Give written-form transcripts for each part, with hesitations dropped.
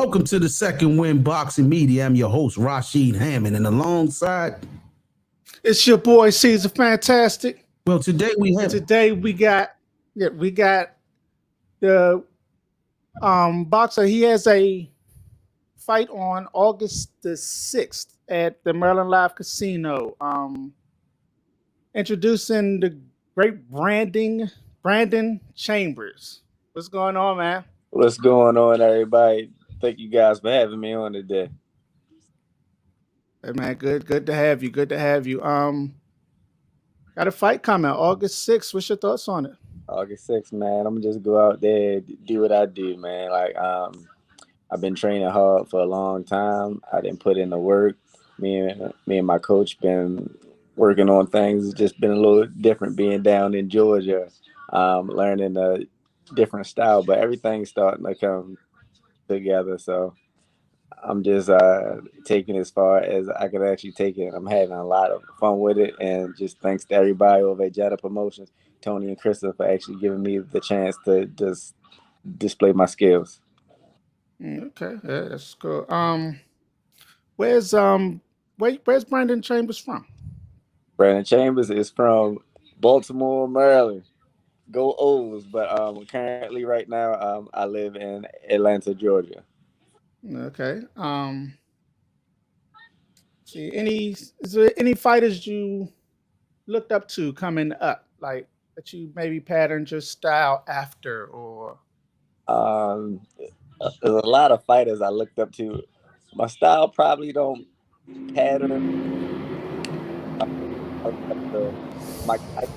Welcome to the Second Win Boxing Media. I'm your host, Rashid Hammond, and alongside, it's your boy Caesar Fantastic. well, today we And have today we got the boxer. He has a fight on August the 6th at the Maryland Live Casino. Introducing the great Brandon Chambers. What's going on, man? What's going on, everybody? Thank you guys for having me on today. Hey man, good to have you. Good to have you. Got a fight coming August 6th. What's your thoughts on it? August 6th, man. I'm gonna just go out there, do what I do, man. I've been training hard for a long time. I didn't put in the work. Me and my coach been working on things. It's just been a little different being down in Georgia, learning a different style. But everything's starting to come together. So I'm just taking it as far as I can actually take it. I'm having a lot of fun with it, and just thanks to everybody over at Jetta Promotions, Tony and Krista, for actually giving me the chance to just display my skills. Okay, yeah, that's cool. Where's Brandon Chambers from? Brandon Chambers is from Baltimore, Maryland. Go O's! But currently right now I live in Atlanta, Georgia. Okay. See, is there any fighters you looked up to coming up, like that you maybe patterned your style after, or Um, there's a lot of fighters I looked up to. My style probably don't pattern. I looked up to Mike Tyson,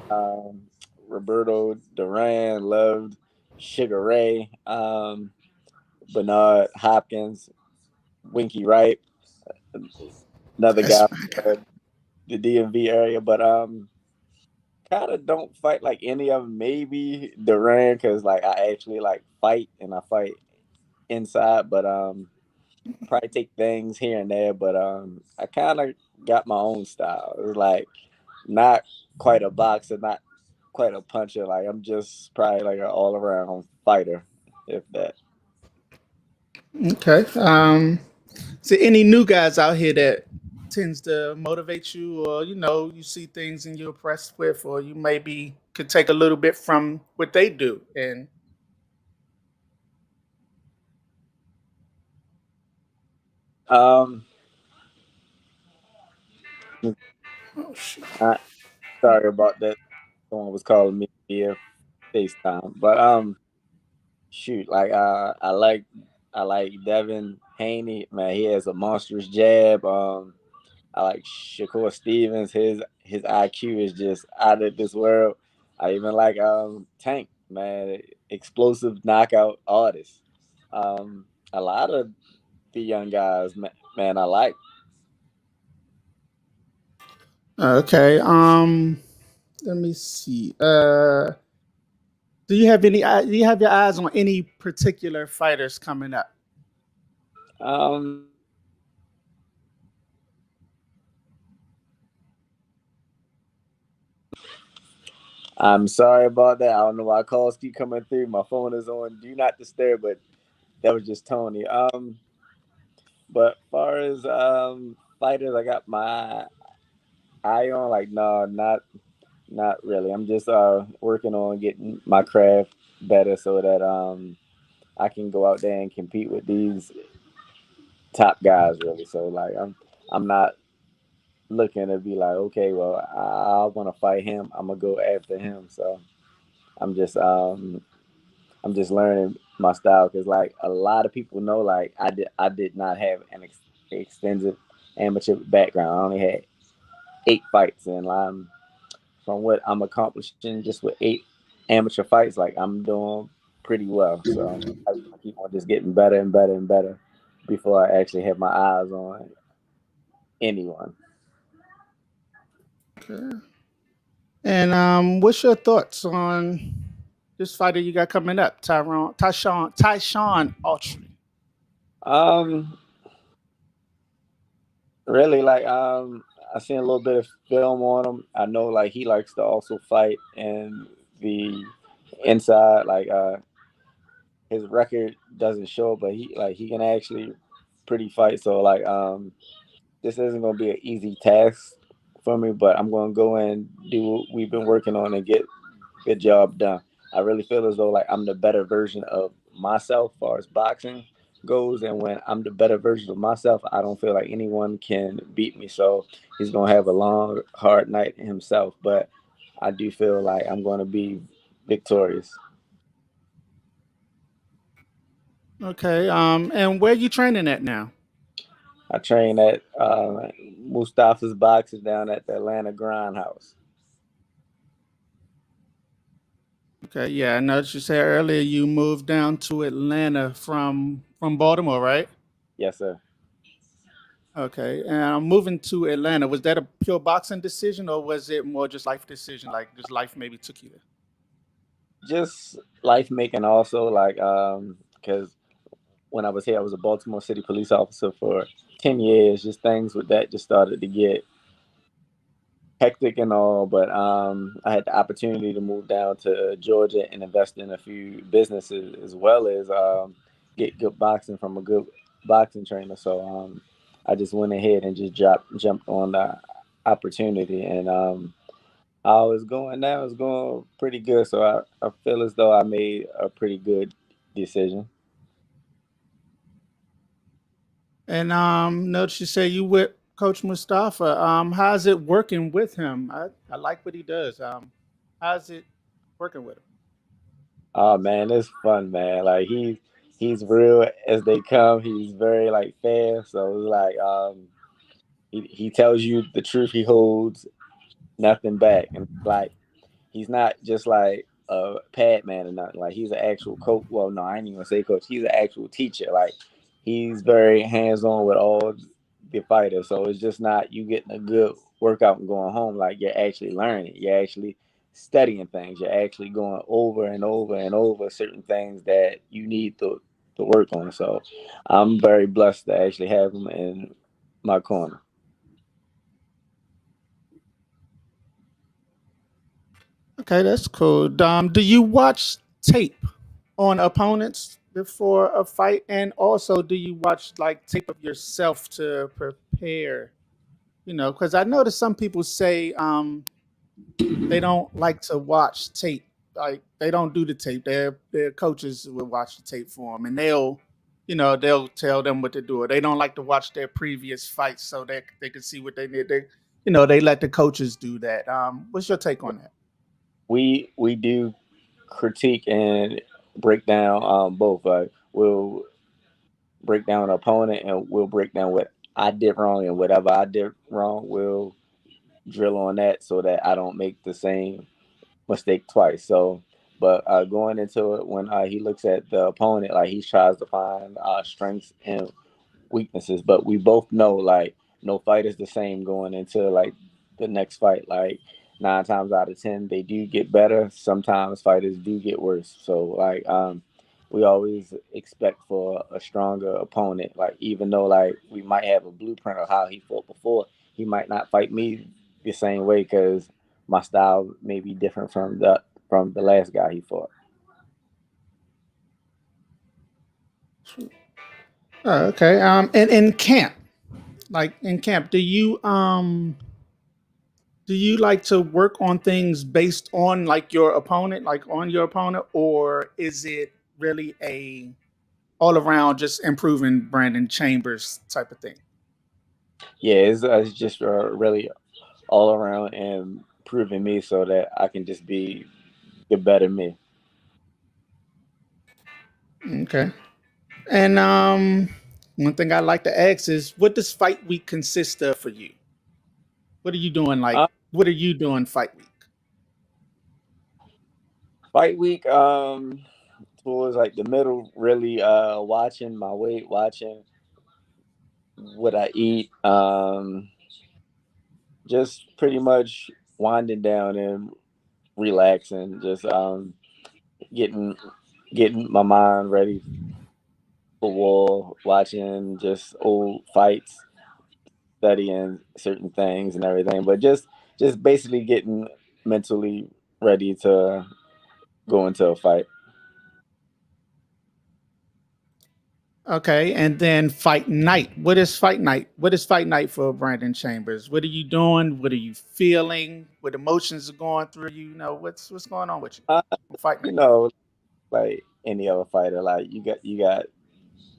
um, Roberto Duran, loved Sugar Ray, Bernard Hopkins, Winky Wright, another that's guy my guy. from the DMV area, but kind of don't fight like any of them. Maybe Duran, because like I actually like fight and I fight inside, but probably take things here and there. But I kind of got my own style. It's like not quite a boxer, not quite a puncher. Like I'm just probably like an all around fighter, if that. Okay. So any new guys out here that tends to motivate you, or you see things and you're impressed with, or you maybe could take a little bit from what they do, and Um, oh shit. I, sorry about that. Someone was calling me via FaceTime, but shoot, like I like Devin Haney. Man, he has a monstrous jab. I like Shakur Stevens. His IQ is just out of this world. I even like Tank, man, explosive knockout artist. A lot of the young guys, man, I like. Okay. Let me see. Do you have your eyes on any particular fighters coming up? Um, I'm sorry about that. I don't know why calls keep coming through. My phone is on do not disturb, but that was just Tony. But far as fighters, I got my eye on. Like, no, not really. I'm just working on getting my craft better so that I can go out there and compete with these top guys. Really, so like I'm not looking to be like, okay, well, I want to fight him. I'm gonna go after him. So I'm just I'm just learning my style because like a lot of people know like I did not have an extensive amateur background. I only had 8 fights, and from what I'm accomplishing just with 8 amateur fights, like I'm doing pretty well. So I keep on just getting better and better and better before I actually have my eyes on anyone. Okay. And what's your thoughts on this fighter you got coming up, Tyshawn Autry? Um, really, like I seen a little bit of film on him. I know like he likes to also fight in the inside, like his record doesn't show, but he can actually pretty fight. So this isn't gonna be an easy task for me, but I'm gonna go and do what we've been working on and get the job done. I really feel as though like I'm the better version of myself as far as boxing goes, and when I'm the better version of myself, I don't feel like anyone can beat me. So he's gonna have a long, hard night himself, but I do feel like I'm gonna be victorious. Okay. And where you training at now? I train at Mustafa's Boxing down at the Atlanta Grindhouse. Okay. Yeah, I noticed you said earlier you moved down to Atlanta from Baltimore, right? Yes, sir. Okay. And I'm moving to Atlanta. Was that a pure boxing decision, or was it more just life decision? Like just life maybe took you there. Just life making also because when I was here, I was a Baltimore City police officer for 10 years. Just things with that just started to get hectic and all. But I had the opportunity to move down to Georgia and invest in a few businesses as well as get good boxing from a good boxing trainer. So I just went ahead and just jumped on the opportunity and. I was going now, it's going pretty good. So I feel as though I made a pretty good decision. And notice you say you with Coach Mustafa. How's it working with him? I like what he does. How's it working with him? Oh man, it's fun, man. Like he's real as they come. He's very like fair. So it's like he tells you the truth. He holds nothing back, and like he's not just like a pad man or nothing. Like he's an actual coach. Well, no, I ain't even gonna say coach. He's an actual teacher. Like he's very hands on with all the fighters. So it's just not you getting a good workout and going home. Like you're actually learning. You're actually studying things. You're actually going over and over and over certain things that you need to work on. So I'm very blessed to actually have him in my corner. Okay, that's cool. Do you watch tape on opponents before a fight, and also do you watch like tape of yourself to prepare? Because I noticed some people say they don't like to watch tape. Like they don't do the tape. Their coaches will watch the tape for them, and they'll tell them what to do. Or they don't like to watch their previous fights so that they can see what they did. They let the coaches do that. What's your take on that? We do critique and break down both. We'll break down an opponent and we'll break down what I did wrong and whatever I did wrong, we'll drill on that so that I don't make the same mistake twice. So, but going into it, when he looks at the opponent, like he tries to find strengths and weaknesses, but we both know like no fight is the same going into like the next fight. Like 9 times out of 10, they do get better. Sometimes fighters do get worse. So we always expect for a stronger opponent. Like even though like we might have a blueprint of how he fought before, he might not fight me the same way because my style may be different from the last guy he fought. Oh, okay. And in camp, like in camp, do you like to work on things based on like your opponent, like on your opponent, or is it really a all around just improving Brandon Chambers type of thing? Yeah, it's just really all around and proving me so that I can just be the better me. Okay. And one thing I like to ask is, what does fight week consist of for you? What are you doing? Uh, What are you doing fight week? Fight week, towards like the middle, really watching my weight, watching what I eat, just pretty much winding down and relaxing, just getting getting my mind ready for war, watching just old fights, studying certain things and everything, but just basically getting mentally ready to go into a fight. Okay, and then fight night. What is fight night? What is fight night for Brandon Chambers? What are you doing? What are you feeling? What emotions are going through you? You know, what's going on with you Uh, on fight you night? know, like any other fighter, like you got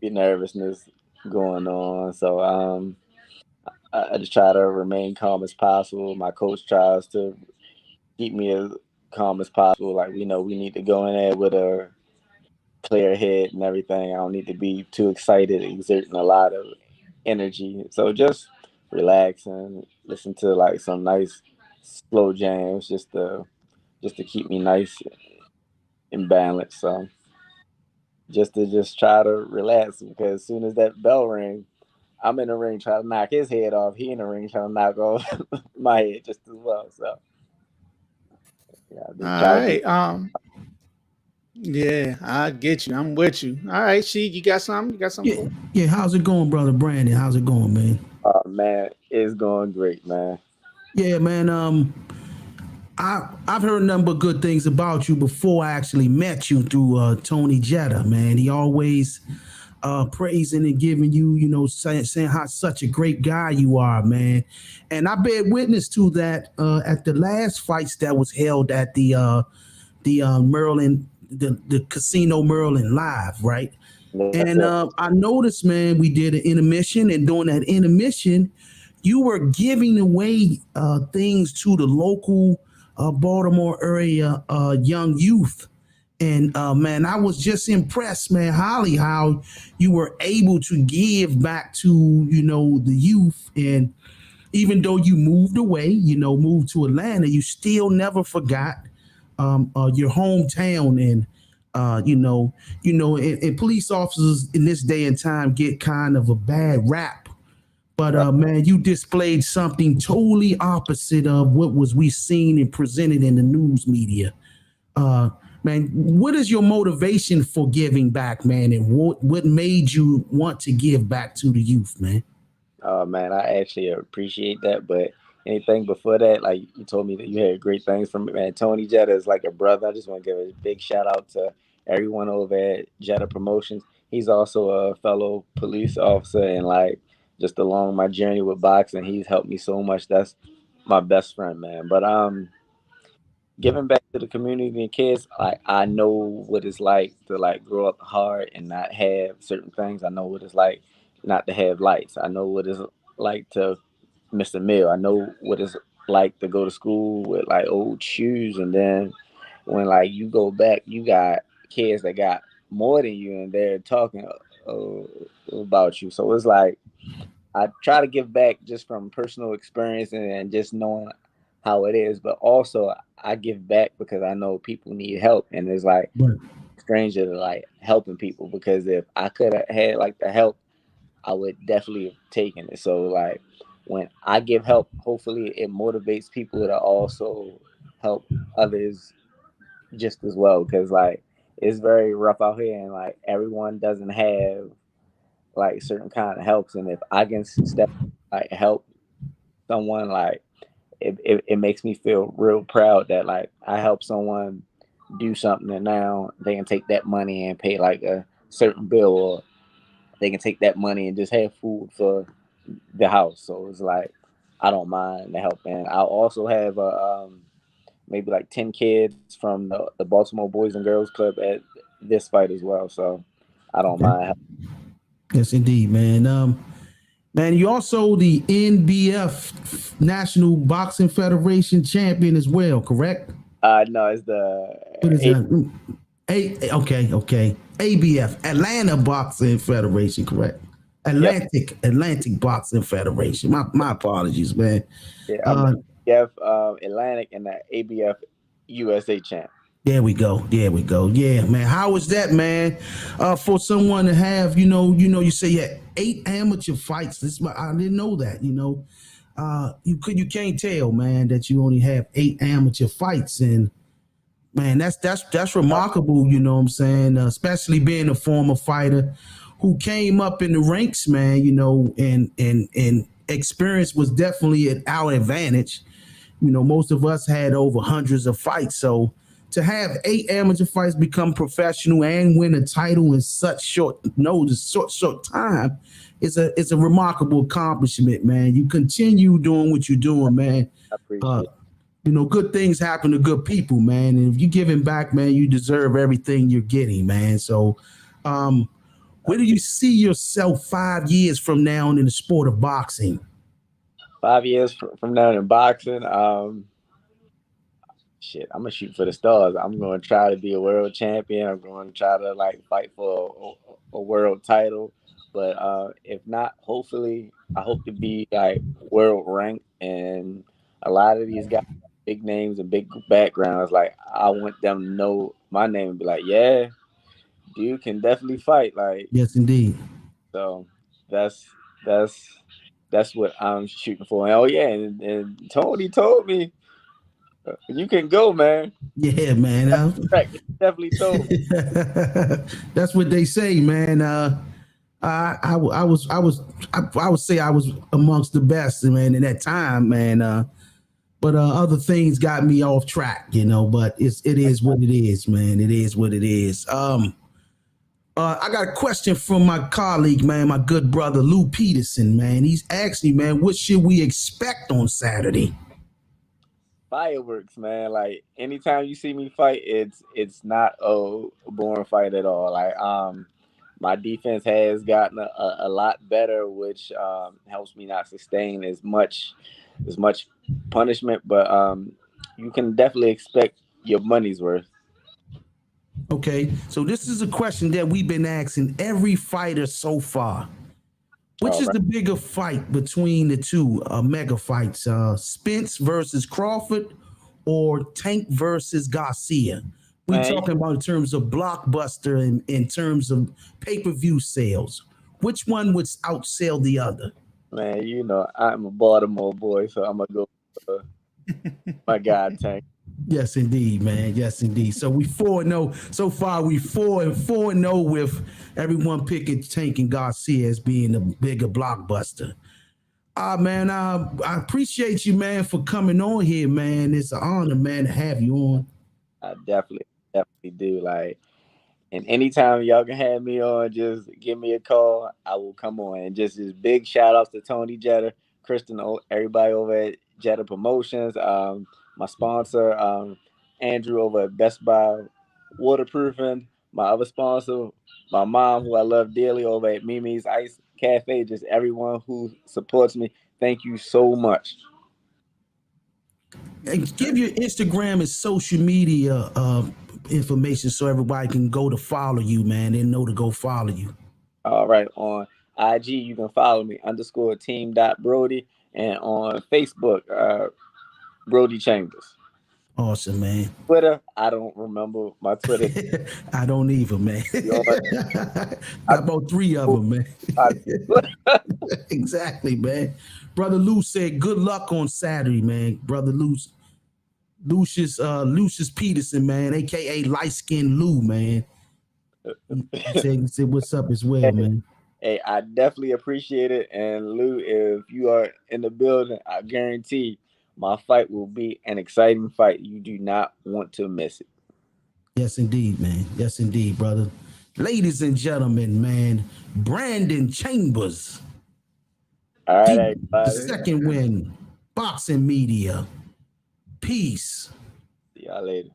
your nervousness going on. So I just try to remain calm as possible. My coach tries to keep me as calm as possible. Like we know we need to go in there with a clear head and everything. I don't need to be too excited, exerting a lot of energy. So just relax and listen to like some nice slow jams just to keep me nice and balanced. So just try to relax because as soon as that bell rings, I'm in the ring trying to knock his head off. He in the ring trying to knock off my head just as well. So yeah, All just try to keep. right. Yeah, I get you. I'm with you. All right, she, you got something? You got something Yeah, cool? yeah. How's it going, brother Brandon? How's it going, man? Man, it's going great, man. Yeah, man. I've heard nothing but good things about you before I actually met you through Tony Jetta, man. He always praising and giving you, saying how such a great guy you are, man. And I bear witness to that at the last fights that was held at the Maryland, the Casino Maryland Live, right? Yes, And sir. I noticed, man, we did an intermission, and during that intermission, you were giving away things to the local Baltimore area young youth. And man, I was just impressed, man, Holly, how you were able to give back to the youth. And even though you moved away, moved to Atlanta, you still never forgot your hometown. And and police officers in this day and time get kind of a bad rap. But Right. man, you displayed something totally opposite of what was we seen and presented in the news media. Uh, man, what is your motivation for giving back, man, and what made you want to give back to the youth, man? Man, I actually appreciate that. But anything before that, like you told me that you had great things from it, man. Tony Jetta is like a brother. I just want to give a big shout out to everyone over at Jetta Promotions. He's also a fellow police officer, and like just along my journey with boxing, he's helped me so much. That's my best friend, man. But giving back to the community and kids, like I know what it's like to like grow up hard and not have certain things. I know what it's like not to have lights. I know what it's like to miss a meal. I know what it's like to go to school with like old shoes, and then when like you go back, you got kids that got more than you, and they're talking about you. So it's like I try to give back just from personal experience and just knowing how it is, but also I give back because I know people need help, and it's like Right. stranger to like helping people because if I could have had like the help, I would definitely have taken it. So like when I give help, hopefully it motivates people to also help others just as well because like it's very rough out here and like everyone doesn't have like certain kind of helps, and if I can step like help someone like it makes me feel real proud that like I help someone do something and now they can take that money and pay like a certain bill, or they can take that money and just have food for the house. So it's like I don't mind the help, and I also have maybe like 10 kids from the Baltimore Boys and Girls Club at this fight as well. So I don't Okay. mind. Yes, indeed, man. Man, you also the NBF National Boxing Federation champion as well, correct? No, it's the What is that? Okay. ABF, Atlanta Boxing Federation, correct? yep. Atlantic Boxing Federation. My apologies, man. Yeah, I'm the Uh, ABF Atlantic and the ABF USA champ. there we go. Yeah, man. How was that, man? For someone to have, you say you had 8 amateur fights. I didn't know that. You can't tell, man, that you only have 8 amateur fights, and man, that's remarkable. You know what I'm saying? Especially being a former fighter who came up in the ranks, man. And experience was definitely at our advantage. Most of us had over hundreds of fights, so to have 8 amateur fights become professional and win a title in such short time is a remarkable accomplishment, man. You continue doing what you're doing, man. I appreciate it. You know, good things happen to good people, man. And if you're giving back, man, you deserve everything you're getting, man. So, where do you see yourself 5 years from now in the sport of boxing? 5 years from now in boxing, shit, I'm gonna shoot for the stars. I'm gonna try to be a world champion. I'm gonna try to like fight for a world title. But if not, hopefully, I hope to be like world ranked. And a lot of these guys, big names and big backgrounds, like I want them to know my name and be like, yeah, dude can definitely fight. Like, Yes, indeed. so that's that's that's what I'm shooting for. And, oh yeah, and Tony told me you can go, man. Yeah, man. Right, he definitely told me. That's what they say, man. I would say I was amongst the best, man, in that time, man. But other things got me off track, you know. But it is what it is, man. It is what it is. I got a question from my colleague, man, my good brother Lou Peterson, man. He's asking, man, what should we expect on Saturday? Fireworks, man. Like anytime you see me fight, it's not a boring fight at all. Like my defense has gotten a lot better, which helps me not sustain as much punishment. But you can definitely expect your money's worth. Okay, so this is a question that we've been asking every fighter so far. Which All is right. the bigger fight between the two mega fights? Spence versus Crawford or Tank versus Garcia? We Man, talking about in terms of blockbuster and in terms of pay-per-view sales. Which one would outsell the other? man, you know I'm a Baltimore boy, so I'm gonna go with my guy Tank. Yes, indeed, man. Yes, indeed. So we 4-0. So far, we 4-0 with everyone picking Tank and Garcia as being the bigger blockbuster. Man, I appreciate you, man, for coming on here, man. It's an honor, man, to have you on. I definitely do. Like, and anytime y'all can have me on, just give me a call. I will come on. And just big shout outs to Tony Jetta, Kristen, everybody over at Jetta Promotions, my sponsor, Andrew over at Best Buy Waterproofing, my other sponsor, my mom, who I love dearly, over at Mimi's Ice Cafe, just everyone who supports me. Thank you so much. And give your Instagram and social media information so everybody can go to follow you, man. They know to go follow you. All right, on IG, you can follow me _team.brody, and on Facebook, Brody Chambers. Awesome, man. Twitter, I don't remember my Twitter. I don't either, man. Yo, Got about 3 of them, man. Exactly, man. Brother Lou said, good luck on Saturday, man. Brother Lucius Peterson, man, aka Light Skin Lou, man. He said, what's up as well, man. Hey, I definitely appreciate it. And Lou, if you are in the building, I guarantee my fight will be an exciting fight. You do not want to miss it. Yes, indeed, man. Yes, indeed, brother. Ladies and gentlemen, man, Brandon Chambers. All right, The everybody. second win, Boxing Media. Peace. See y'all later.